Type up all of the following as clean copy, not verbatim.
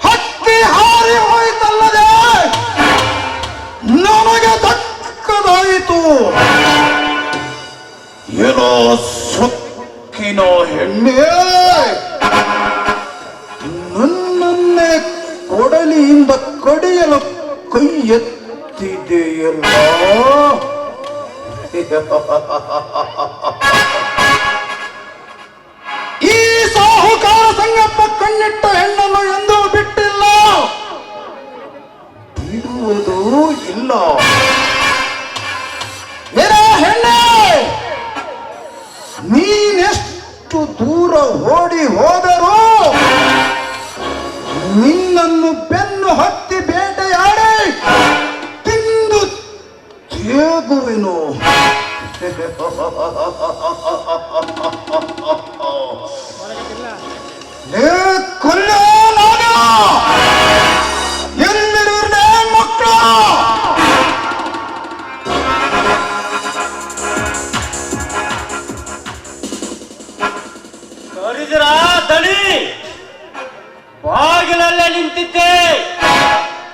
ಹತ್ತಿ ಹಾರಿ ಹೋಯಿತಲ್ಲದೆ ನನಗೆ ದಕ್ಕದಾಯಿತು. ಏನೋ ಸೊಕ್ಕಿನ ಹೆಣ್ಣೆ, ನನ್ನನ್ನೇ ಕೊಡಲಿಯಿಂದ ಕಡಿಯಲು ಕೈ ಎತ್ತಿದೆಯಲ್ಲ. ಈ ಸಾಹುಕಾರ ಸಂಗಪ್ಪ ಕಣ್ಣಿಟ್ಟ ಹೆಣ್ಣನ್ನು ಎಂದೂ ಬಿಟ್ಟಿಲ್ಲ, ಬಿಡುವುದೂ ಇಲ್ಲ. ಏನೋ ಹೆಣ್ಣೆ, ನೀನೆಷ್ಟು ದೂರ ಓಡಿ ಹೋದರೂ ನಿನ್ನನ್ನು ಬೆನ್ನು ಹತ್ತಿ ಬೇಟೆಯಾಡಿ ತಿಂದು ತೇಗುವೆನು. ಎಲ್ಲಿರುವುದೇ ಮಕ್ಕಳು? ಕರೆದಿರಾ ದಣಿ? ಬಾಗಿಲಲ್ಲೇ ನಿಂತಿದ್ದೆ,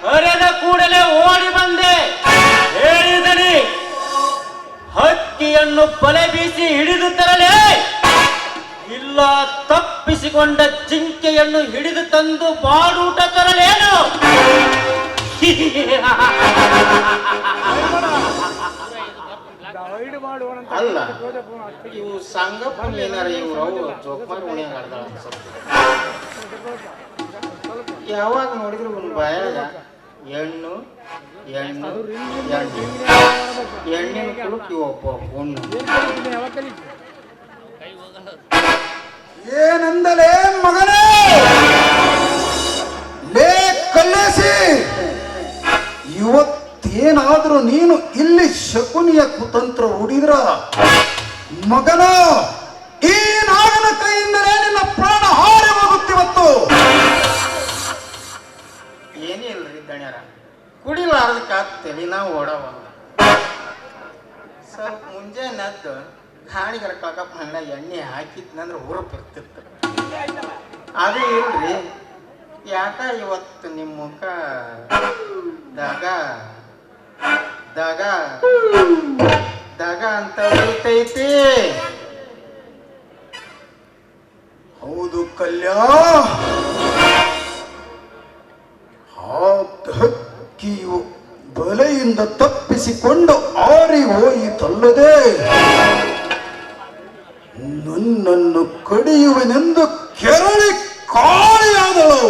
ಕರೆದ ಕೂಡಲೇ ಓಡಿ ಬಂದೆ. ಹೇಳಿದನಿ, ಹಕ್ಕಿಯನ್ನು ಬಲೆ ಬೀಸಿ ಹಿಡಿದು ತರಲೇ, ಇಲ್ಲ ತಪ್ಪಿಸಿಕೊಂಡ ಜಿಂಕೆಯನ್ನು ಹಿಡಿದು ತಂದು ಬಾಡೂಟ ತರಲೇನು? ಅಲ್ಲ, ಇವು ಸಂಗಪ್ಪ ಏನಾರ ಇವ್ರು ಜೋಕ್ಮಾರ್ ಉಣಿಯಾಗ ಆಡ್ದಾಳ ಅನ್ಸುತ್ತೆ. ಯಾವಾಗ ನೋಡಿದ್ರು ಒಂದು ಬಾಯಾಗ ಹೆಣ್ಣು ಹೆಣ್ಣು ಹೆಣ್ಣು ಹೆಣ್ಣಿನ ಕುಲಕ್ಕೆ ಒಬ್ಬ ಹುಣ್ಣು. ಏನಂದಲೇ ಮಗನೇ? ಲೇ ಕಲ್ಲೇಸಿ, ಇವತ್ತೇನಾದ್ರೂ ನೀನು ಇಲ್ಲಿ ಶಕುನಿಯ ಕುತಂತ್ರ ಹೂಡಿದ್ರ ಮಗನ, ಈ ನಾಗನ ಕೈಯಿಂದಲೇ ನಿನ್ನ ಪ್ರಾಣ ಹಾರಿ ಹೋಗುತ್ತಿವತ್ತು. ಏನಿಲ್ರಿ ದಣ್ಯರ, ಕುಡಿಲಾರ್ದಕ್ಕ ತಲೆನ ಓಡವ. ಸ್ವಲ್ಪ ಮುಂಜಾನೆ ನದ್ದು ಗಾಣಿಗರ ಕಾಕಪ್ಪ ಹಂಗ ಎಣ್ಣೆ ಹಾಕಿದ್ನಂದ್ರೆ ಹುರುಪ್ ಇರ್ತಿತ್ತು. ಅದು ಇಲ್ರಿ, ಯಾಕ ಇವತ್ತು ನಿಮ್ಮ ಮುಖ ದಗ ದಗ ದಗ ಅಂತ ಉಳಿತೈತಿ. ಹೌದು ಕಲ್ಯಾ, ಹಕ್ಕಿಯು ಬಲೆಯಿಂದ ತಪ್ಪಿಸಿಕೊಂಡು ಆರಿ ಹೋಯಿತಲ್ಲದೆ ನನ್ನನ್ನು ಕಡಿಯುವನೆಂದು ಕೆರಳಿ ಕಾಳಿಯಾದಳು.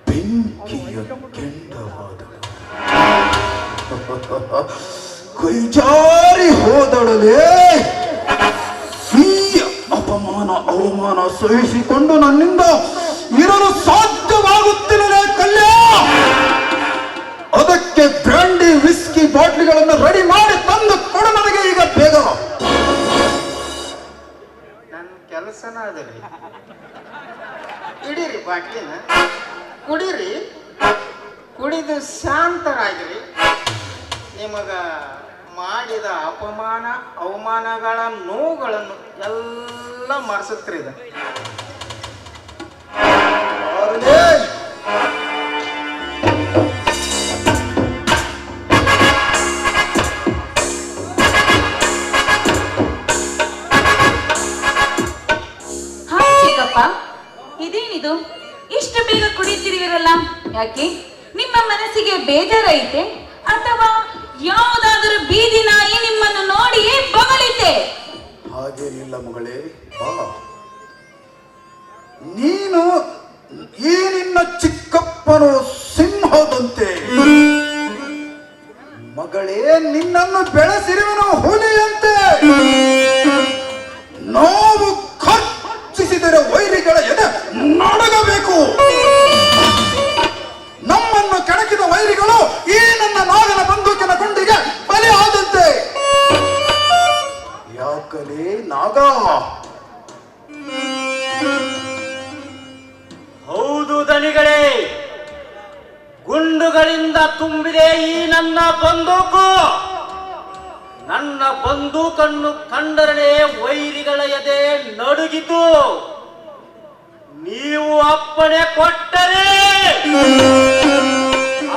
ಬೆಂಕಿಯ ಕೆಂಡವಾದಳು, ಕೈಜಾರಿ ಹೋದಳಲೇ. ಈ ಅವಮಾನ ಸಹಿಸಿಕೊಂಡು ನನ್ನಿಂದ ಇರಲು ಸಾಧ್ಯವಾಗುತ್ತಿಲ್ಲಲೇ ಕಲ್ಯ. ಅದಕ್ಕೆ ಬ್ರಾಂಡಿ ವಿಸ್ಕಿ ಬಾಟ್ಲಿಗಳನ್ನು ರೆಡಿ ಮಾಡಿ ತಂದು ಕೊಡು ನನಗೆ ಈಗ ಬೇಗ. ನನ್ನ ಕೆಲಸನ ಅದರಿ. ಇಡೀರಿ ಬಾಟ್ಲಿನ, ಕುಡೀರಿ, ಕುಡಿದು ಶಾಂತರಾಗಿರಿ. ನಿಮಗ ಮಾಡಿದ ಅಪಮಾನ ಅವಮಾನಗಳ ನೋವುಗಳನ್ನು ಎಲ್ಲ ಮರೆಸುತ್ತೀರಿ. ಇದು ಇದೇನಿದು, ಇಷ್ಟು ಬೇಗ ಕುಡಿತಿರುವಿರಲ್ಲ? ಯಾಕೆ, ನಿಮ್ಮ ಮನಸ್ಸಿಗೆ ಬೇಜಾರೈತೆ ಅಥವಾ ಯಾವುದಾದರೂ ಬೀದಿ ನಾಯಿ ನಿಮ್ಮನ್ನು ನೋಡಿಯೇ ಬಗಲಿತೆ? ಹಾಗೇನಿಲ್ಲ ಮಗಳೇ, ನೀನು ಈ ನಿನ್ನ ಚಿಕ್ಕಪ್ಪನು ಸಿಂಹದಂತೆ. ಮಗಳೇ, ನಿನ್ನನ್ನು ಬೆಳೆಸಿರುವನು ಹುಲಿಯಂತೆ. ನಾವು ಖರ್ಚಿಸಿದರೆ ವೈರಿಗಳ ಎದೆ ನಡಗಬೇಕು. ನಮ್ಮನ್ನು ಕೆಣಕಿದ ವೈರಿಗಳು ಈ ನನ್ನ ನಾಗನ ಬಂದೂಕಿನ ಗುಂಡಿಗೆ ಬಲಿ ಆದಂತೆ. ಯಾಕಲೇ ನಾಗ? ಹೌದು ದನಿಗಳೇ, ಗುಂಡುಗಳಿಂದ ತುಂಬಿದೆ ಈ ನನ್ನ ಬಂದೂಕು. ನನ್ನ ಬಂದೂಕನ್ನು ಕಂಡರೇ ವೈರಿಗಳ ಎದೆ ನಡುಗಿತು. ನೀವು ಅಪ್ಪಣೆ ಕೊಟ್ಟರೆ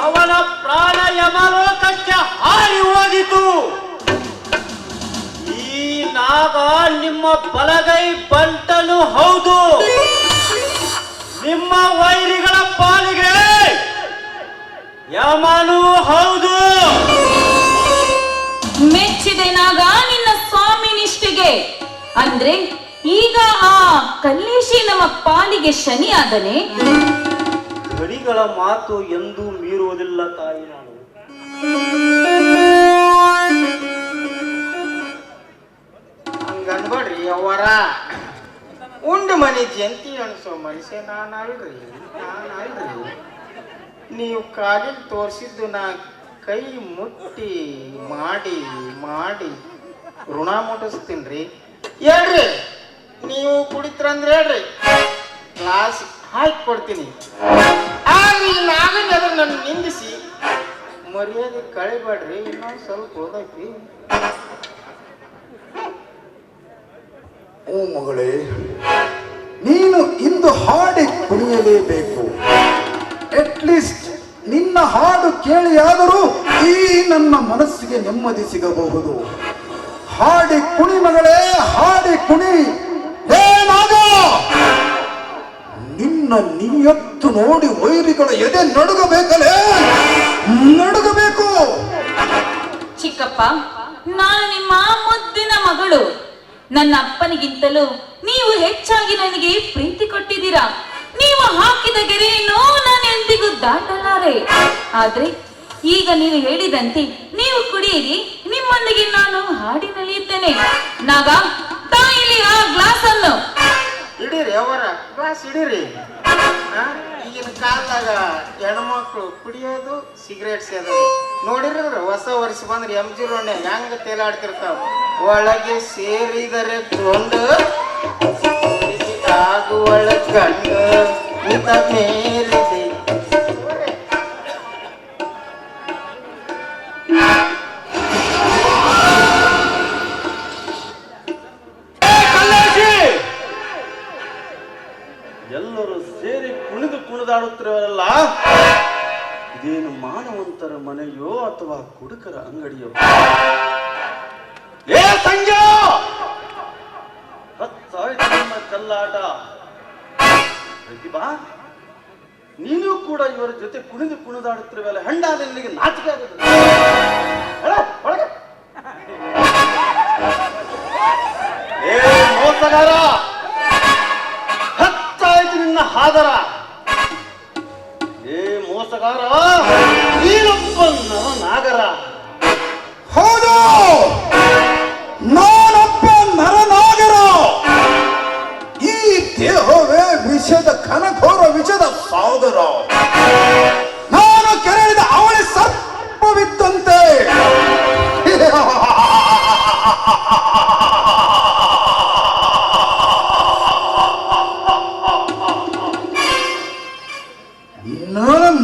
ಅವನ ಪ್ರಾಣ ಯಮಲೋಕಕ್ಕೆ ಹಾರಿ ಹೋಗಿತು. ಈ ನಾಗ ನಿಮ್ಮ ಬಲಗೈ ಬಂಟನು ಹೌದು, ನಿಮ್ಮ ವೈರಿಗಳ ಪಾಲಿಗೆ ಯಮನೂ ಹೌದು. ಮೆಚ್ಚಿದೆ ನಾಗ ನಿನ್ನ ಸ್ವಾಮಿ ನಿಷ್ಠೆಗೆ. ಅಂದ್ರೆ ಈಗ ಆ ಕಲ್ಲೇಶಿ ನಮ್ಮ ಪಾಲಿಗೆ ಶನಿ ಆದನೆ. ಗಡಿಗಳ ಮಾತು ಎಂದೂ ಮೀರುವುದಿಲ್ಲ ತಾಯಿ. ನಾನು ಹಂಗನ್ಬೇಡ್ರಿ ಅವರ ಉಂಡು ಮನೆ ಜಂತಿ ಅನ್ಸೋ ಮನುಷ್ಯ ನಾನಲ್ರಿ. ನೀವು ಕಾಲಿಗೆ ತೋರಿಸಿದ್ದು ನಾ ಕೈ ಮುಟ್ಟಿ ಮಾಡಿ ಮಾಡಿ ಋಣ ಮುಟ್ಟಿಸ್ತೀನ್ರಿ. ಹೇಳ್ರಿ, ನೀವು ಕುಡಿತ್ರಂದ್ರೆ ಹೇಳ್ರಿ, ಗ್ಲಾಸ್ ಹಾಕಿ ಕೊಡ್ತೀನಿ. ಆದ್ರೆ ಈ ನಾಗನ ಎದುರು ನನ್ನ ನಿಂದಿಸಿ ಮರ್ಯಾದೆ ಕಳಿಬೇಡ್ರಿ. ಇನ್ನೊಂದು ಸ್ವಲ್ಪ ಓದೈತಿ. ಓ ಮಗಳೇ, ನೀನು ಇಂದು ಹಾಡಿ ಕುಣಿಯಲೇಬೇಕು. ಅಟ್ಲೀಸ್ಟ್ ನಿನ್ನ ಹಾಡು ಕೇಳಿಯಾದರೂ ಈ ನನ್ನ ಮನಸ್ಸಿಗೆ ನೆಮ್ಮದಿ ಸಿಗಬಹುದು. ಹಾಡಿ ಕುಣಿ ಮಗಳೇ, ಹಾಡಿ ಕುಣಿ. ಏನಾಗ ನಿನ್ನ ನಿಯತ್ತು ನೋಡಿ ವೈರಿಗಳ ಎದೆ ನಡುಗಬೇಕಲೇ, ನಡುಗಬೇಕು. ಚಿಕ್ಕಪ್ಪ, ನಾನು ನಿಮ್ಮ ಮುದ್ದಿನ ಮಗಳು. ನನ್ನ ಅಪ್ಪನಿಗಿಂತಲೂ ನೀವು ಹೆಚ್ಚಾಗಿ ನನಗೆ ಪ್ರೀತಿ ಕೊಟ್ಟಿದ್ದೀರಾ. ನೀವು ಹಾಕಿದ ಗೆರೆಯನ್ನು ನಾನು ಎಂದಿಗೂ ದಾಟಲಾರೆ. ಆದ್ರೆ ಈಗ ನೀವು ಹೇಳಿದಂತೆ ನೀವು ಕುಡಿಯಿರಿ, ನಿಮ್ಮೊಂದಿಗೆ ನಾನು ಹಾಡಿ ನಲಿಯುತ್ತೇನೆ. ನಾಗ, ತಾಯಿಲಿ ಆ ಗ್ಲಾಸ್ ಅನ್ನು ಇಡೀರಿ ಅವರ ಗ್ಲಾಸ್ ಇಡೀರಿ. ಈಗಿನ ಕಾಲದಾಗ ಹೆಣ್ಮಕ್ಳು ಕುಡಿಯೋದು, ಸಿಗರೇಟ್ ಸೇದೋದು ನೋಡಿರ. ಹೊಸ ವರ್ಷ ಬಂದ್ರೆ MG ರೋಡ್ನ್ಯಾಗ ಹೆಂಗ ತೇಲಾಡ್ತಿರ್ತಾವ. ಒಳಗೆ ಸೇರಿದರೆ ಗೊಂಡು ಆಗುವಳ ಗಂಡು ನಿಂತ ಮೇಲಿದೆ. ಎಲ್ಲರೂ ಸೇರಿ ಕುಣಿದಾಡುತ್ತಿರುವಲ್ಲ, ಇದೇನು ಮಾನವಂತರ ಮನೆಯೋ ಅಥವಾ ಕುಡುಕರ ಅಂಗಡಿಯೋ? ಏ ಸಂಜೆ, ಹತ್ತಾಯ್ತು ನಿಮ್ಮ ಕಲ್ಲಾಟ. ಪ್ರತಿಭಾ, ನೀನು ಕೂಡ ಇವರ ಜೊತೆ ಕುಣಿದಾಡುತ್ತಿರುವಲ್ಲ, ಹೆಂಡಾದ ನಿನಗೆ ನಾಚಿಕೆ ಆಗುತ್ತದೆ. ಏ ಮೋಸಗಾರ, ನಿನ್ನ ಹಾದರ. ಏ ಮೋಸಗಾರ, ನೀನೊಬ್ಬ ನರನಾಗರ. ಹೌದು, ನಾನೊಬ್ಬ ನರನಾಗರ. ಈ ದೇಹವೇ ವಿಷದ ಘನಘೋರ ವಿಷದ ಸಾಗರ. ನಾನು ಕೆರಳಿದ ಅವಳಿ ಸರ್ಪವಿದ್ದಂತೆ.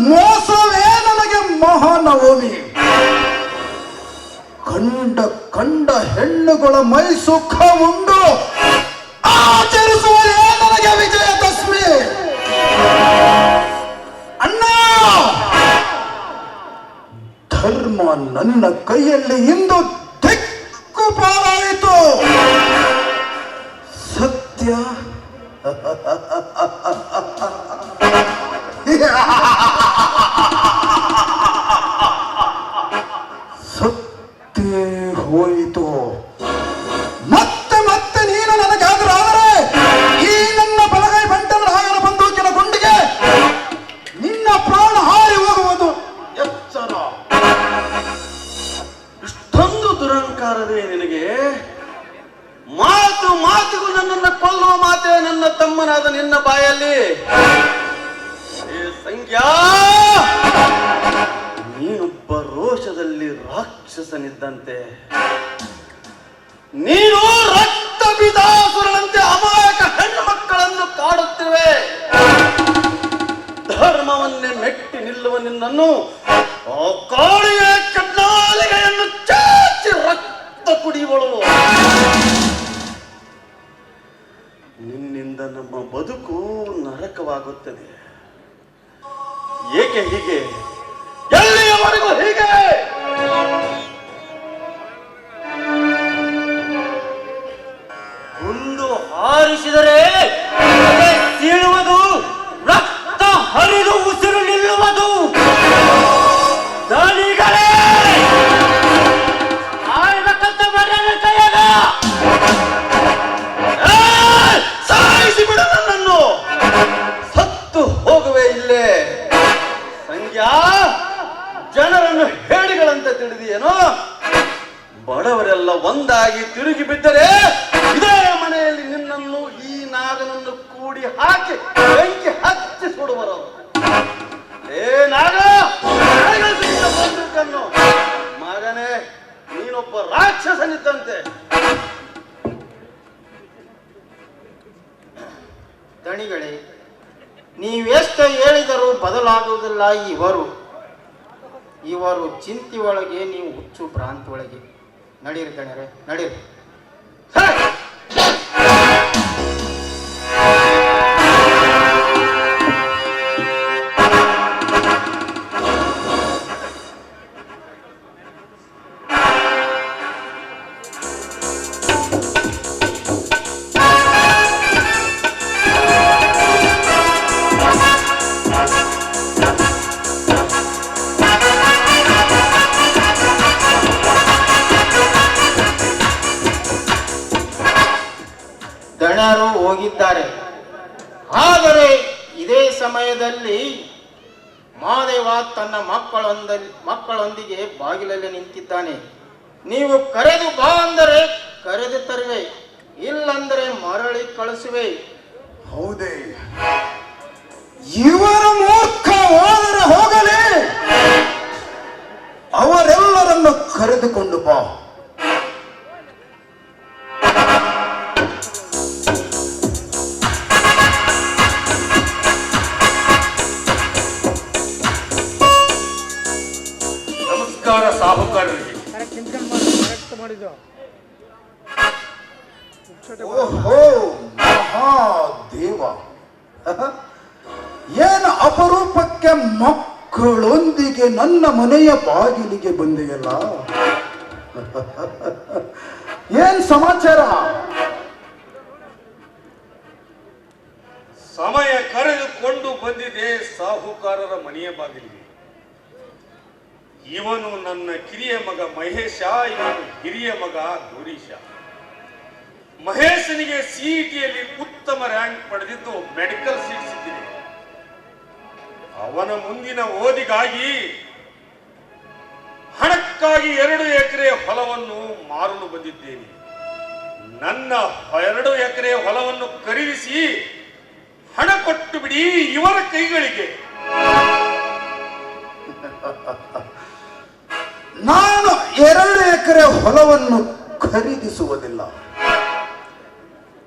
ಮೋಸವೇ ನನಗೆ ಮಹಾನವಮಿ. ಕಂಡ ಹೆಣ್ಣುಗಳ ಮೈ ಸುಖ ಉಂಡು ಆಚರಿಸುವುದೇ ನನಗೆ ವಿಜಯದಶಮಿ. ಅಣ್ಣ, ಧರ್ಮ ನನ್ನ ಕೈಯಲ್ಲಿ ಇಂದು ದಿಕ್ಕುಪಾಲಾಯಿತು. ಸತ್ಯ ಸತ್ತೇ ಹೋಯಿತು. ಮತ್ತೆ ಮತ್ತೆ ನೀನು ನನಗಾದರೆ ಈ ನನ್ನ ಬಲಗೈ ಬಂಟನ ನಾಗನ ಬಂದೂಕಿನ ಗುಂಡಿಗೆ ನಿನ್ನ ಪ್ರಾಣ ಹಾರಿ ಹೋಗುವುದು ಎಚ್ಚರ. ಇಷ್ಟೊಂದು ದುರಂಕಾರವೇ ನಿನಗೆ? ಮಾತಿಗೂ ನನ್ನನ್ನು ಕೊಲ್ಲುವ ಮಾತೆ ನನ್ನ ತಮ್ಮನಾದ ನಿನ್ನ ಬಾಯಲ್ಲಿ. ಸಂಖ್ಯಾ, ನೀನೊಬ್ಬ ರೋಷದಲ್ಲಿ ರಾಕ್ಷಸನಿದ್ದಂತೆ. ನೀನು ರಕ್ತ ಬಿದಾಸುರನಂತೆ ಅಮಾಯಕ ಹೆಣ್ಣು ಮಕ್ಕಳನ್ನು ಕಾಡುತ್ತಿರುವೆ. ಧರ್ಮವನ್ನೇ ಮೆಟ್ಟಿ ನಿಲ್ಲುವ ನಿನ್ನನ್ನು ಆ ಕಾಳಿಯ ಕಡ್ಡಾಲಿಗೆಯನ್ನು ಚಾಚಿ ರಕ್ತ ಕುಡಿಯುವಳು. ನಿನ್ನಿಂದ ನಮ್ಮ ಬದುಕು ನರಕವಾಗುತ್ತದೆ. ಏಕೆ ಹೀಗೆ? ಎಲ್ಲಿಯವರೆಗೂ ಹೀಗೆ? ಗುಂಡು ಹಾರಿಸಿದರೆ ಸೀಳುವುದು, ರಕ್ತ ಹರಿದು ಉಸಿರು ನಿಲ್ಲುವುದು. ದಾನಿಗಳೇ, ಆಳ್ಬೇಕಂತ ಬರ್ಯಾರ ಕೈಯಾಗ. ಸಾಯಿಸಿ ಬಿಡು ನನ್ನನ್ನು, ಸತ್ತು ಹೋಗುವೆ ಇಲ್ಲೇ. ಸಂಖ್ಯಾ, ಜನರನ್ನು ಹೇಡಿಗಳಂತೆ ತಿಳಿದಿಯೇನೋ? ಬಡವರೆಲ್ಲ ಒಂದಾಗಿ ತಿರುಗಿ ಬಿದ್ದರೆ ಇದೇ ಮನೆಯಲ್ಲಿ ನಿನ್ನನ್ನು ಈ ನಾಗನನ್ನು ಕೂಡಿ ಹಾಕಿ ಬೆಂಕಿ ಹಚ್ಚಿ ಸುಡುವರು. ಏ ನಾಗ, ಕಣ್ಣು ಮಗನೇ, ನೀನೊಬ್ಬ ರಾಕ್ಷಸನಿದ್ದಂತೆ. ದಣಿಗಳೇ, ನೀವೆಷ್ಟು ಹೇಳಿದರೂ ಬದಲಾಗುವುದಿಲ್ಲ ಇವರು ಚಿಂತೆ ಒಳಗೆ, ನೀವು ಹುಚ್ಚು ಭ್ರಾಂತಿ ಒಳಗೆ. ನಡೀರಿ ದಣಿಯರೇ, ನಡೀರಿ. ದಣ್ಯರು ಹೋಗಿದ್ದಾರೆ. ಆದರೆ ಇದೇ ಸಮಯದಲ್ಲಿ ಮಹಾದೇವ ತನ್ನ ಮಕ್ಕಳೊಂದಿಗೆ ಬಾಗಿಲಲ್ಲಿ ನಿಂತಿದ್ದಾನೆ. ನೀವು ಕರೆದು ಬಾ ಅಂದರೆ ಕರೆದು ತರುವೆ, ಇಲ್ಲಂದರೆ ಮರಳಿ ಕಳಿಸುವೆ. ಹೌದೇ? ಇವರ ಮೂರ್ಖ ಹೋದರೆ ಹೋಗಲಿ, ಅವರೆಲ್ಲರನ್ನು ಕರೆದುಕೊಂಡು ಬಾ. ಸಾಹುಕಾರರಿಗೆ ಓಹೋ ಮಹಾದೇವ, ಏನು ಅಪರೂಪಕ್ಕೆ ಮಕ್ಕಳೊಂದಿಗೆ ನನ್ನ ಮನೆಯ ಬಾಗಿಲಿಗೆ ಬಂದೆಯಲ್ಲ? ಏನ್ ಸಮಾಚಾರ? ಸಮಯ ಕರೆದುಕೊಂಡು ಬಂದಿದೆ ಸಾಹುಕಾರರ ಮನೆಯ ಬಾಗಿಲಿಗೆ. ಇವನು ನನ್ನ ಕಿರಿಯ ಮಗ ಮಹೇಶ, ಇವನು ಹಿರಿಯ ಮಗ ಗೌರೀಶ. ಮಹೇಶನಿಗೆ ಸಿಇಟಿಯಲ್ಲಿ ಉತ್ತಮ ರ್ಯಾಂಕ್ ಪಡೆದಿದ್ದು ಮೆಡಿಕಲ್ ಸೀಟ್ ಸಿಕ್ಕಿದೆ. ಅವನ ಮುಂದಿನ ಓದಿಗಾಗಿ ಹಣಕ್ಕಾಗಿ 2 ಎಕರೆ ಹೊಲವನ್ನು ಮಾರಲು ಬಂದಿದ್ದೇನೆ. ನನ್ನ 2 ಎಕರೆ ಹೊಲವನ್ನು ಖರೀದಿಸಿ ಹಣ ಕೊಟ್ಟು ಬಿಡಿ ಇವರ ಕೈಗಳಿಗೆ. ನಾನು 2 ಎಕರೆ ಹೊಲವನ್ನು ಖರೀದಿಸುವುದಿಲ್ಲ.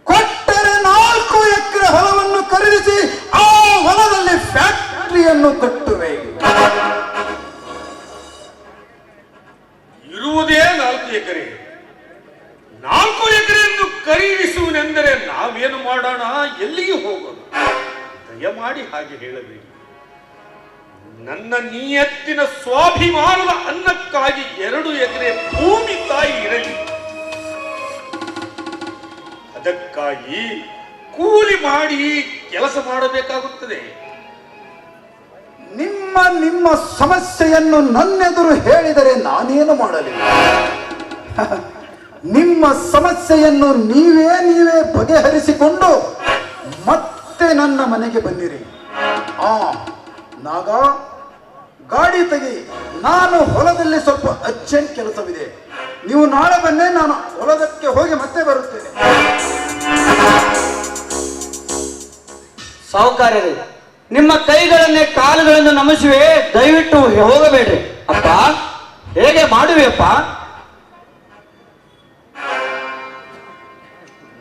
ಕೊಟ್ಟರೆ 4 ಎಕರೆ ಹೊಲವನ್ನು ಖರೀದಿಸಿ ಆ ಹೊಲದಲ್ಲಿ ಫ್ಯಾಕ್ಟರಿಯನ್ನು ಕಟ್ಟುವೆ. ಇರುವುದೇ 4 ಎಕರೆ. 4 ಎಕರೆಯನ್ನು ಖರೀದಿಸುವುದೆಂದರೆ ನಾವೇನು ಮಾಡೋಣ, ಎಲ್ಲಿಗೆ ಹೋಗೋಣ? ದಯಮಾಡಿ ಹಾಗೆ ಹೇಳಬೇಡಿ. ನನ್ನ ನಿಯತ್ತಿನ ಸ್ವಾಭಿಮಾನದ ಅನ್ನಕ್ಕಾಗಿ 2 ಎಕರೆ ಭೂಮಿ ತಾಯಿ ಇರಲಿ. ಅದಕ್ಕಾಗಿ ಕೂಲಿ ಮಾಡಿ ಕೆಲಸ ಮಾಡಬೇಕಾಗುತ್ತದೆ. ನಿಮ್ಮ ಸಮಸ್ಯೆಯನ್ನು ನನ್ನೆದುರು ಹೇಳಿದರೆ ನಾನೇನು ಮಾಡಲಿಲ್ಲ. ನಿಮ್ಮ ಸಮಸ್ಯೆಯನ್ನು ನೀವೇ ಬಗೆಹರಿಸಿಕೊಂಡು ಮತ್ತೆ ನನ್ನ ಮನೆಗೆ ಬನ್ನಿರಿ. ನಾಗ, ಗಾಡಿ ತೆಗಿ, ನಾನು ಹೊಲದಲ್ಲಿ ಸ್ವಲ್ಪ ಅರ್ಜೆಂಟ್ ಕೆಲಸವಿದೆ. ನೀವು ನಾಳೆ ಬನ್ನಿ, ನಾನು ಹೊಲದಕ್ಕೆ ಹೋಗಿ ಮತ್ತೆ ಬರುತ್ತೇನೆ. ಸಾಹುಕಾರರೇ, ನಿಮ್ಮ ಕೈಗಳನ್ನೇ ಕಾಲುಗಳನ್ನು ನಮಿಸುವೆ, ದಯವಿಟ್ಟು ಹೋಗಬೇಡ್ರಿ. ಅಪ್ಪ, ಹೇಗೆ ಮಾಡುವೆಯಪ್ಪ?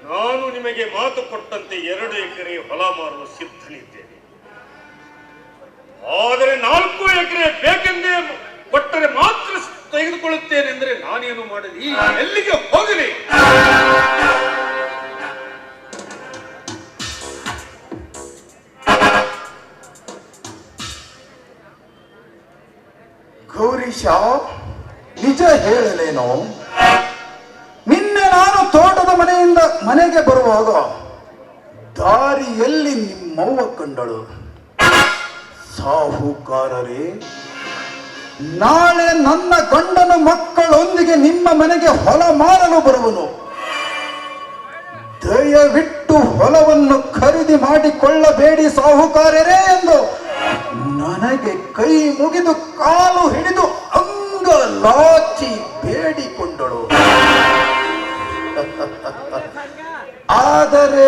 ನಾನು ನಿಮಗೆ ಮಾತು ಕೊಟ್ಟಂತೆ 2 ಎಕರೆ ಹೊಲ ಮಾರಲು ಸಿದ್ಧನಿದ್ದೇನೆ. ಆದರೆ 4 ಎಕರೆ ಬೇಕೆಂದೇ ಕೊಟ್ಟರೆ ಮಾತ್ರ ತೆಗೆದುಕೊಳ್ಳುತ್ತೇನೆಂದರೆ ನಾನು ನಾನೇನು ಮಾಡಲಿ, ಎಲ್ಲಿಗೆ ಹೋಗಲಿ? ಗೌರೀಶ, ನಿಜ ಹೇಳಲೇನೋ, ನಿನ್ನೆ ನಾನು ತೋಟದ ಮನೆಯಿಂದ ಮನೆಗೆ ಬರುವಾಗ ದಾರಿಯಲ್ಲಿ ನಿಮ್ಮವ್ವ ಕಂಡಳು. ಸಾಹುಕಾರರೇ, ನಾಳೆ ನನ್ನ ಗಂಡನ ಮಕ್ಕಳೊಂದಿಗೆ ನಿಮ್ಮ ಮನೆಗೆ ಹೊಲ ಮಾರಲು ಬರುವನು. ದಯವಿಟ್ಟು ಹೊಲವನ್ನು ಖರೀದಿ ಮಾಡಿಕೊಳ್ಳಬೇಡಿ ಸಾಹುಕಾರರೇ ಎಂದು ನನಗೆ ಕೈ ಮುಗಿದು ಕಾಲು ಹಿಡಿದು ಅಂಗಲಾಚಿ ಬೇಡಿಕೊಂಡಳು. ಆದರೆ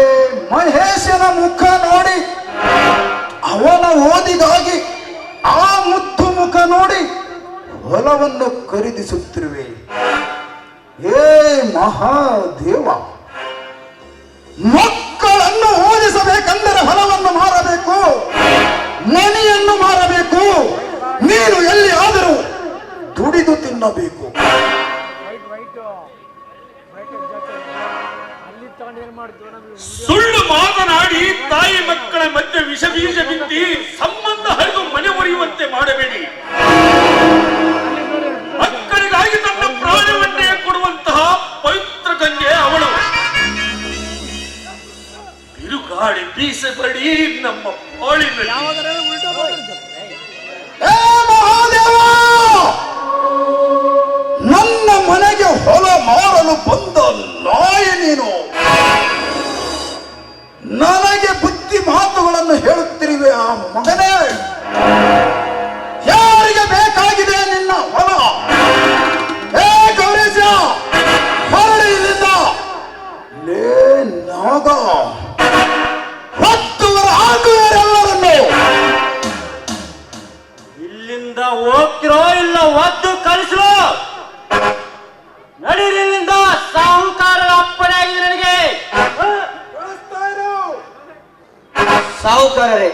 ಮಹೇಶನ ಮುಖ ನೋಡಿ, ಅವನ ಓದಿಗಾಗಿ ಆ ಮುದ್ದು ಮುಖ ನೋಡಿ ಹೊಲವನ್ನು ಖರೀದಿಸುತ್ತಿರುವೆ. ಏ ಮಹಾದೇವ, ಮಕ್ಕಳನ್ನು ಓದಿಸಬೇಕೆಂದರೆ ಹೊಲವನ್ನು ಮಾರಬೇಕು, ಮನೆಯನ್ನು ಮಾರಬೇಕು, ನೀನು ಎಲ್ಲಿ ಆದರೂ ದುಡಿದು ತಿನ್ನಬೇಕು. ಸುಳ್ಳು ಮಾತನಾಡಿ ತಾಯಿ ಮಕ್ಕಳ ಮಧ್ಯೆ ವಿಷ ಬೀಜ ಬಿತ್ತಿ ಸಂಬಂಧ ಹರಿದು ಮನೆ ಮುರಿಯುವಂತೆ ಮಾಡಬೇಡಿ. ಮಕ್ಕಳಿಗಾಗಿ ತನ್ನ ಪ್ರಾಣವನ್ನೇ ಕೊಡುವಂತಹ ಪವಿತ್ರ ಗಂಗೆ ಅವಳು. ಬಿರುಗಾಳಿ ಬೀಸಬಡಿ ನಮ್ಮ ಬಾಳಿನಲ್ಲಿ. ಏ ಮಹಾದೇವ, ನನ್ನ ಮನೆಗೆ ಹೊಲ ಮಾರಲು ಬಂದ ನಾಯಿ ನೀನು. ನನಗೆ ಬುದ್ಧಿ ಮಾತುಗಳನ್ನು ಹೇಳುತ್ತಿರುವೆ ಆ ಮಗನೇ. ಯಾರಿಗೆ ಬೇಕಾಗಿದೆ ನಿನ್ನ ಹೊಲ? ಏ ಗೌರೀಶ, ಹೊರಡಿ ಇಲ್ಲಿಂದ. ಲೇ ನಾಗ, ಹೊತ್ತುವರ ಹಾಕುವರೆಲ್ಲರನ್ನು. ಇಲ್ಲಿಂದ ಹೋಗ್ತಿರೋ ಇಲ್ಲ ಒದ್ದು ಕಳಿಸ್ರು. ನಡೀರಿ ಇಲ್ಲಿಂದ. ಸಾಹುಕಾರರ ಅಪ್ಪಣೆ ಆಗಿದೆ ನನಗೆ. ಸಾಹುಕಾರರೇ,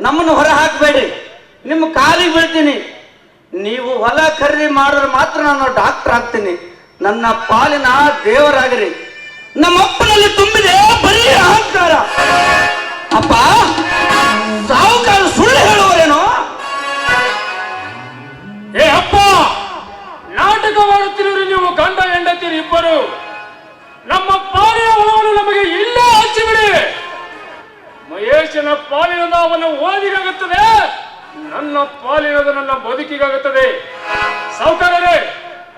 ನಮ್ಮನ್ನು ಹೊರ ಹಾಕಬೇಡ್ರಿ, ನಿಮ್ಮ ಕಾಲಿಗೆ ಬೀಳ್ತೀನಿ. ನೀವು ಹೊಲ ಖರೀದಿ ಮಾಡಿದ್ರೆ ಮಾತ್ರ ನಾನು ಡಾಕ್ಟರ್ ಆಗ್ತೀನಿ. ನನ್ನ ಪಾಲಿನ ದೇವರಾಗಿರಿ. ನಮ್ಮಪ್ಪನಲ್ಲಿ ತುಂಬಿದೆ ಬರೀ ಅಹಂಕಾರ. ಅಪ್ಪ, ಸಾಹುಕಾರ ಸುಳ್ಳು ಹೇಳುವರೇನೋ? ಏ ಅಪ್ಪ, ನಾಟಕ ಮಾಡುತ್ತಿರುವರು ನೀವು ಗಂಡ ಹೆಂಡತಿರು ಇಬ್ಬರು. ನಮ್ಮ ಪಾಲಿನ ಹೊಲವನ್ನು ನಮಗೆ ಇಲ್ಲೇ ಹಂಚಿಬಿಡಿ. ಮಹೇಶನ ಪಾಲಿನದ ಅವನ ಓದಿಗಾಗುತ್ತದೆ, ನನ್ನ ಪಾಲಿನದು ನನ್ನ ಬದುಕಿಗಾಗುತ್ತದೆ. ಸಾಹುಕಾರರೇ,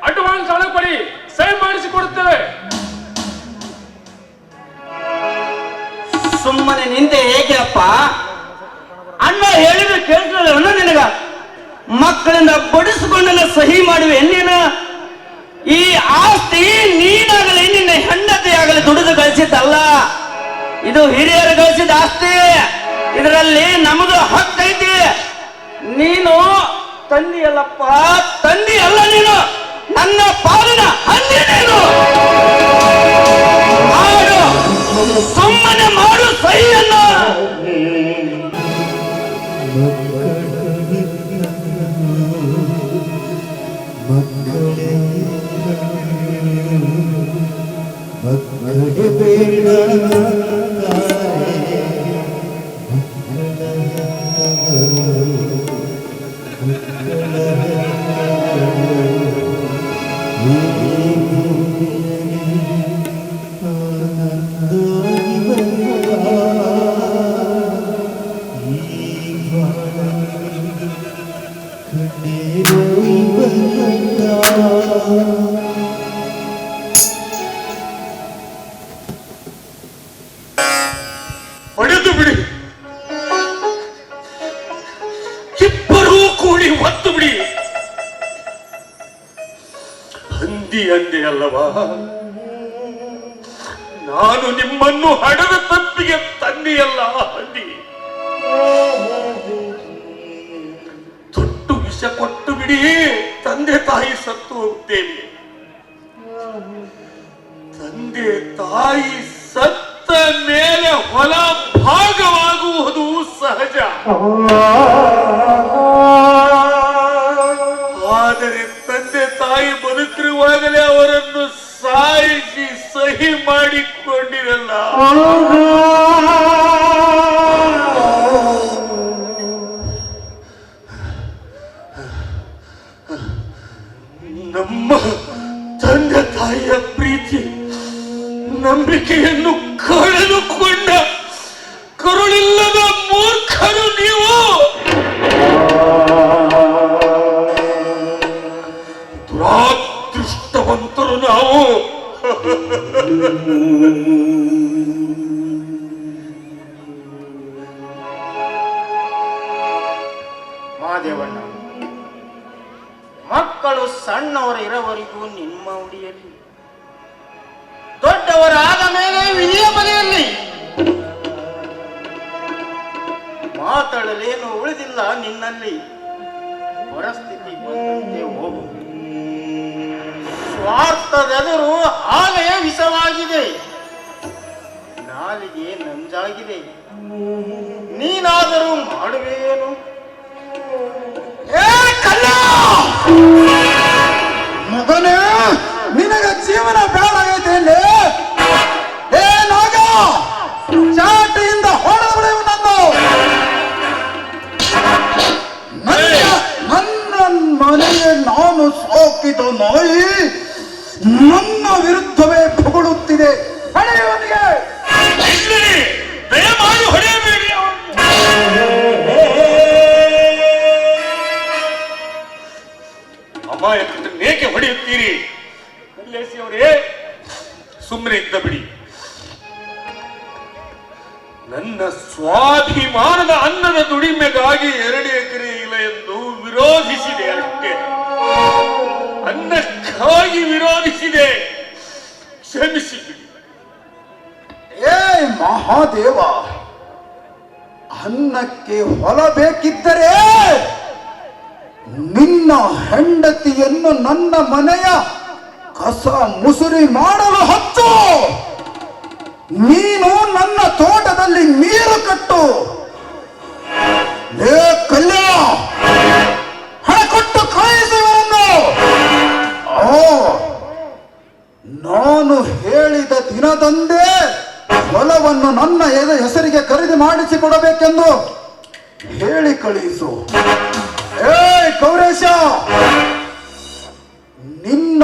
ಅಡ್ವಾನ್ಸ್ ಹಣ ಕೊಡಿ, ಸಹಿ ಮಾಡಿಸಿಕೊಡುತ್ತೇವೆ. ಸುಮ್ಮನೆ ನಿಂತೆ ಹೇಗೆ ಅಪ್ಪ? ಅಣ್ಣ ಹೇಳಿದ್ರೆ ಕೇಳ್ತದೆ ಅಣ್ಣ ನಿನಗ? ಮಕ್ಕಳಿಂದ ಬಡಿಸಿಕೊಂಡೆಲ್ಲ ಸಹಿ ಮಾಡುವೆ ನೀನು? ಈ ಆಸ್ತಿ ನೀನಾಗಲಿ ನಿನ್ನ ಹೆಂಡತಿಯಾಗಲಿ ದುಡಿದು ಗಳಿಸಿದ್ದಲ್ಲ, ಇದು ಹಿರಿಯರು ಗಳಿಸಿದ ಆಸ್ತಿ. ಇದರಲ್ಲಿ ನಮಗೂ ಹಕ್ಕೈತಿ. ನೀನು ತಂದಿ ಅಲ್ಲಪ್ಪ, ತಂದಿ ಅಲ್ಲ ನೀನು, ನನ್ನ ಪಾಲಿನ ಹಂದಿ ನೀನು. ಮಾಡು, ಸುಮ್ಮನೆ ಮಾಡು ಸಹಿಯನ್ನು. ಹೊಡೆದು ಬಿಡಿ, ಇಬ್ಬರೂ ಕೂಡಿ ಒತ್ತು ಬಿಡಿ. ಹಂದಿ ಅಂದೆ ಅಲ್ಲವಾ? ನಾನು ನಿಮ್ಮನ್ನು ಹಡದ ತಪ್ಪಿಗೆ ತಂದೆಯಲ್ಲ ಹಂದಿ. ತೊಟ್ಟು ವಿಷ ಕೊಟ್ಟು ಬಿಡಿ, ತಂದೆ ತಾಯಿ ಸತ್ತು ಹೋಗುತ್ತೇವೆ. ತಂದೆ ತಾಯಿ ಸತ್ತ ಮೇಲೆ ಹೊಲ ಭಾಗವಾಗುವುದು ಸಹಜ. ಆದರೆ ತಂದೆ ತಾಯಿ ಬದುಕಿರುವಾಗಲೇ ನಮ್ಮ ತಂದೆ ತಾಯಿಯ ಪ್ರೀತಿ ನಂಬಿಕೆಯನ್ನು ಕಳೆದುಕೊಂಡ ಕರುಳಿಲ್ಲದ ಮೂರ್ಖರು ನೀವು. ದುರಾದೃಷ್ಟವಂತರು ನಾವು. ಮಾದೇವಣ್ಣ, ಮಕ್ಕಳು ಸಣ್ಣವರು ಇರೋವರೆಗೂ ನಿಮ್ಮ ಉಡಿಯಲ್ಲಿ, ದೊಡ್ಡವರಾದ ಮೇಲೆ ವಿಧಿಯ ಬಲೆಯಲ್ಲಿ. ಮಾತಾಡಲೇನು ಉಳಿದಿಲ್ಲ ನಿನ್ನಲ್ಲಿ. ಪರಿಸ್ಥಿತಿ ಬಂದಂತೆ ಹೋಗು. ಸ್ವಾರ್ಥದೆದುರು ಆಲೆಯ ವಿಷವಾಗಿದೆ, ನಾಲಿಗೆ ನಂಜಾಗಿದೆ. ನೀನಾದರೂ ಮಾಡುವೇನು? ಮಗನೇ, ನಿನಗ ಜೀವನ ಬೇಡಾಗೈತೆ ಇಲ್ಲಿ. ಏ ನಾಗ, ಚಾಟಿಯಿಂದ ಹೊಡೆದು ನನ್ನ ಮನೆಗೆ ನಾನು ಸಾಕಿದ ನಾಯಿ ನನ್ನ ವಿರುದ್ಧವೇ ಹೊಗಳುತ್ತಿದೆ. ಹೊಡೆಯುವನಿಗೆ ದಯಮಾಡಿ ಹೊಡೆಯಬೇಡಿ. ಅಮಾಯಕರನ್ನೇಕೆ ಹೊಡೆಯುತ್ತೀರಿ? ಅವರೇ, ಸುಮ್ಮನೆ ಇದ್ದ ಬಿಡಿ. ನನ್ನ ಸ್ವಾಭಿಮಾನದ ಅನ್ನದ ದುಡಿಮೆಗಾಗಿ 2 ಎಕರೆ ಇಲ್ಲ ಎಂದು ವಿರೋಧಿಸಿದೆ ಅಷ್ಟೇ. ಅನ್ನಕ್ಕಾಗಿ ವಿರೋಧಿಸಿದೆ, ಕ್ಷಮಿಸಿ ಬಿಡಿ. ಏ ಮಹಾದೇವ, ಅನ್ನಕ್ಕೆ ಹೊಲ ಬೇಕಿದ್ದರೆ ನಿನ್ನ ಹೆಂಡತಿಯನ್ನು ನನ್ನ ಮನೆಯ ಕಸ ಮುಸುರಿ ಮಾಡಲು ಹಚ್ಚು. ನೀನು ನನ್ನ ತೋಟದಲ್ಲಿ ನೀರು ಕಟ್ಟು. ಲೇ ಕಲ್ಯಾಣ, ಹಣ ಕೊಟ್ಟು ಕಳುಹಿಸುವವರನ್ನು. ನಾನು ಹೇಳಿದ ದಿನದಂದೇ ಹೊಲವನ್ನು ನನ್ನ ಹೆಸರಿಗೆ ಖರೀದಿ ಮಾಡಿಸಿಕೊಡಬೇಕೆಂದು ಹೇಳಿ ಕಳುಹಿಸು. ಏ ಗೌರೇಶ, ನಿನ್ನ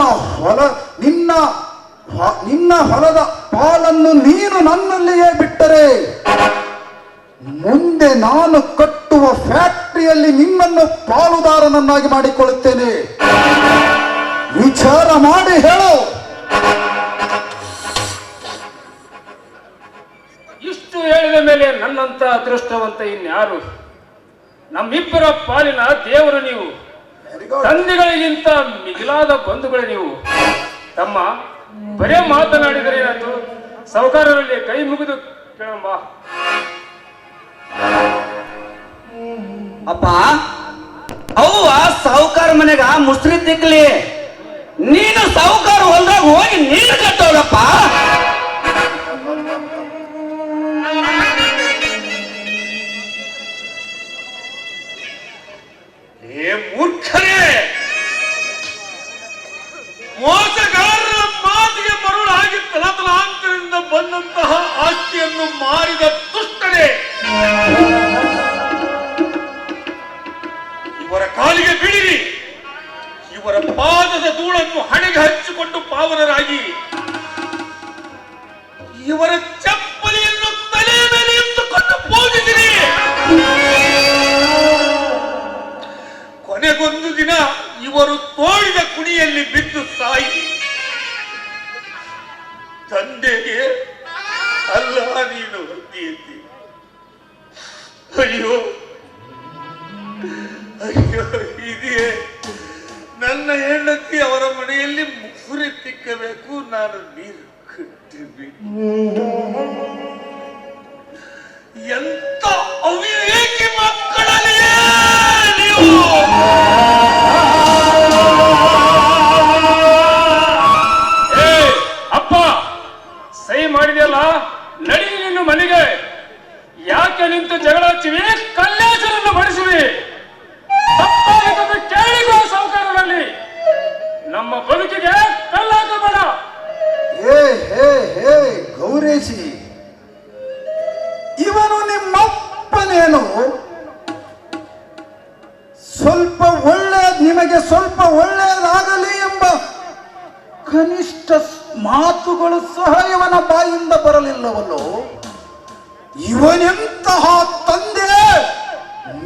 ಹೊಲದ ಪಾಲನ್ನು ನೀನು ನನ್ನಲ್ಲಿಯೇ ಬಿಟ್ಟರೆ ಮುಂದೆ ನಾನು ಕಟ್ಟುವ ಫ್ಯಾಕ್ಟರಿಯಲ್ಲಿ ನಿನ್ನನ್ನು ಪಾಲುದಾರನನ್ನಾಗಿ ಮಾಡಿಕೊಳ್ಳುತ್ತೇನೆ. ವಿಚಾರ ಮಾಡಿ ಹೇಳು. ಇಷ್ಟು ಹೇಳಿದ ಮೇಲೆ ನನ್ನಂತ ಅದೃಷ್ಟವಂತ ಇನ್ಯಾರು? ನಮ್ಮಿಬ್ಬರ ಪಾಲಿನ ದೇವರು ನೀವು, ತಂದೆಗಳಿಗಿಂತ ಮಿಗಿಲಾದ ಬಂಧುಗಳು ನೀವು. ತಮ್ಮ ಬರೇ ಮಾತನಾಡಿದರೆ ಏನಾಯ್ತು? ಸಾಹುಕಾರರಲ್ಲಿ ಕೈ ಮುಗಿದು ಕೇಳಮ್ಮ. ಅಪ್ಪ, ಅವ್ವ ಸಾಹುಕಾರ ಮನೆಗ ಮುಸ್ರಿ ತಿಕ್ಲಿ, ನೀನು ಸಾಹುಕಾರ ಹೊಲ್ದಾಗ ಹೋಗಿ ನೀರು ಕಟ್ಟೋಳಪ್ಪ. ಏ ಮೂರ್ಖರೇ, ಮೋಸಗಾರರ ಮಾತಿಗೆ ಮರುಳಾಗಿ ತಲತಲಾಂತರದಿಂದ ಬಂದಂತಹ ಆಸ್ತಿಯನ್ನು ಮಾರಿದ ದುಷ್ಟರೇ, ಇವರ ಕಾಲಿಗೆ ಬಿಡಿರಿ. ಇವರ ಪಾದದ ಧೂಳನ್ನು ಹಣೆಗೆ ಹಚ್ಚಿಕೊಂಡು ಪಾವನರಾಗಿ ಇವರ ಚಪ್ಪಲಿಯನ್ನು ತಲೆ ಮೇಲೆ ಇಟ್ಟುಕೊಂಡು ಪೂಜಿಸಿರಿ. ಕೊನೆಗೊಂದು ದಿನ ಇವರು ತೋಳಿದ ಕುಣಿಯಲ್ಲಿ ಬಿದ್ದು ಸಾಯಿ. ತಂದೆಗೆ ಅಲ್ಲ ನೀನು ಹೊಂದಿದ್ದಿ. ಅಯ್ಯೋ ಅಯ್ಯೋ, ಇದೆಯೇ ನನ್ನ ಹೆಂಡತಿ ಅವರ ಮನೆಯಲ್ಲಿ ಮುಸುರಿ ತಿಕ್ಕಬೇಕು, ನಾನು ನೀರು ಕಟ್ಟಬೇಕು. ಎಂತ ಅವಿವೇಕಿ ಮಕ್ಕಳಲ್ಲಿ ನೀವು. ಅಪ್ಪ, ಸಹಿ ಮಾಡಿದೆಯಲ್ಲ, ನಡಿ ನಿನ್ನ ಮನೆಗೆ. ಯಾಕೆ ನಿಂತು ಜಗಳ ಹಚ್ಚಿವಿ? ಕಲ್ಲೇಶರನ್ನು ಬಡಿಸಿವಿ. ತಪ್ಪಾಗಿದ್ದನ್ನು ಕೇಳಿಕೋ ಸಾಹುಕಾರರಲ್ಲಿ. ನಮ್ಮ ಬದುಕಿಗೆ ಕಲ್ಲಾಕಬೇಡ. ಹೇ ಹೇ ಹೇ ಗೌರೇಶಿ, ಇವನು ನಿಮ್ಮಪ್ಪನೇನು? ನಿಮಗೆ ಸ್ವಲ್ಪ ಒಳ್ಳೆಯದಾಗಲಿ ಎಂಬ ಕನಿಷ್ಠ ಮಾತುಗಳು ಸಹ ಇವನ ಬಾಯಿಂದ ಬರಲಿಲ್ಲವಲ್ಲೋ. ಇವನೆಂತಹ ತಂದೆ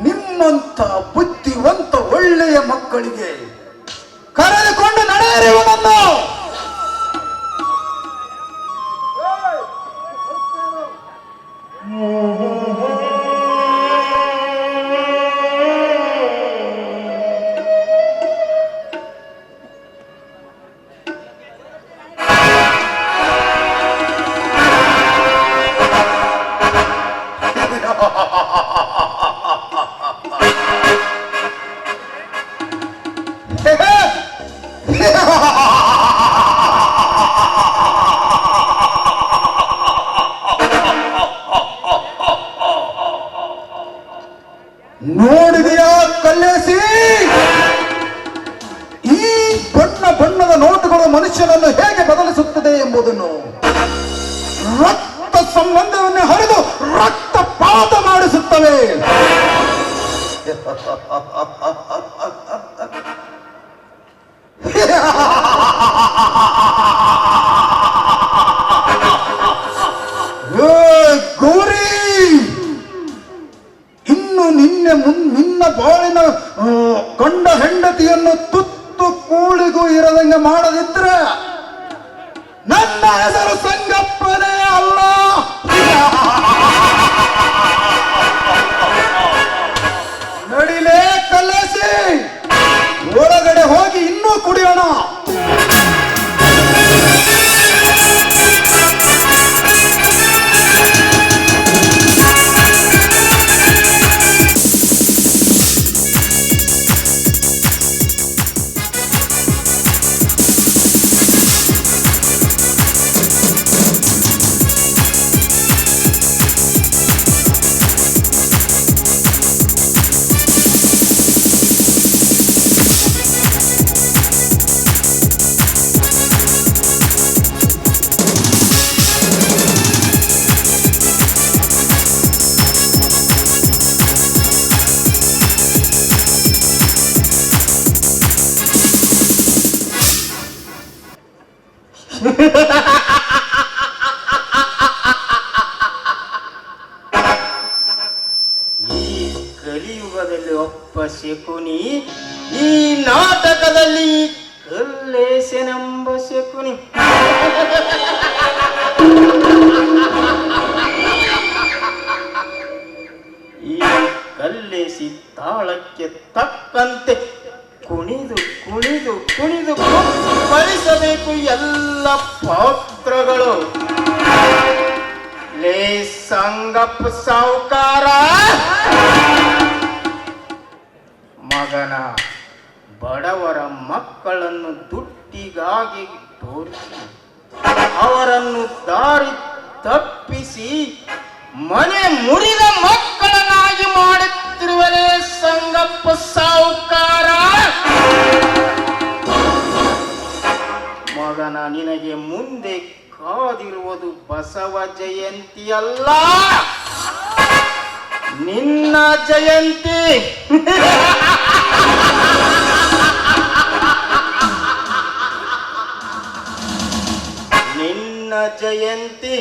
ನಿಮ್ಮಂತ ಬುದ್ಧಿವಂತ ಒಳ್ಳೆಯ ಮಕ್ಕಳಿಗೆ ಕರೆದುಕೊಂಡು ನಡೆಯಿರಿ ಇವನನ್ನು. ನೋಡಿದೆಯಾ ಕಲ್ಲೇಸಿ, ಈ ಬಣ್ಣ ಬಣ್ಣದ ನೋಟುಗಳು ಮನುಷ್ಯನನ್ನು ಹೇಗೆ ಬದಲಿಸುತ್ತದೆ ಎಂಬುದನ್ನು, ರಕ್ತ ಸಂಬಂಧವನ್ನೇ ಹರಿದು ರಕ್ತಪಾತ ಮಾಡಿಸುತ್ತವೆ. ಗೌರಿ, ಇನ್ನು ನಿನ್ನ ಬಾಳಿನ ಗಂಡ ಹೆಂಡತಿಯನ್ನು ತುತ್ತು ಕೂಳಿಗೂ ಇರದಂಗೆ ಮಾಡದಿದ್ರೆ ನನ್ನ ಹೆಸರು ಸಂಗಪ್ಪನೇ ಅಲ್ಲ. ನಡಿಲೇ ಕಲ್ಲೇಸಿ, ಒಳಗಡೆ ಹೋಗಿ ಇನ್ನೂ ಕುಡಿಯೋಣ. ಈ ಕಲಿಯುಗದಲ್ಲಿ ಒಬ್ಬ ಶಕುನಿ, ಈ ನಾಟಕದಲ್ಲಿ ಕಲ್ಲೇಸನೆಂಬ ಶಕುನಿ. ಈ ಕಲ್ಲೇಸಿ ತಾಳಕ್ಕೆ ತಕ್ಕಂತೆ ಕುಣಿದು ಕುಣಿದು ಕುಣಿದು ಬಳಸಬೇಕು ಎಲ್ಲ ಪಾತ್ರಗಳು. ಲೇ ಸಂಗಪ್ಪ ಸಾವುಕಾರ, ಮಗನ ಬಡವರ ಮಕ್ಕಳನ್ನು ದುಡ್ಡಿಗಾಗಿ ತೋರಿಸಿ ಅವರನ್ನು ದಾರಿ ತಪ್ಪಿಸಿ ಮನೆ ಮುರಿದ ಮಕ್ಕಳನ್ನಾಗಿ ಮಾಡುತ್ತಿರುವರೇ ಸಂಗಪ್ಪ ಸಾವುಕಾರ. ಮಗನ ನಿನಗೆ ಮುಂದೆ ಕಾದಿರುವುದು ಬಸವ ಜಯಂತಿಯಲ್ಲ, ನಿನ್ನ ಜಯಂತಿ. ನಿನ್ನ ಜಯಂತಿ.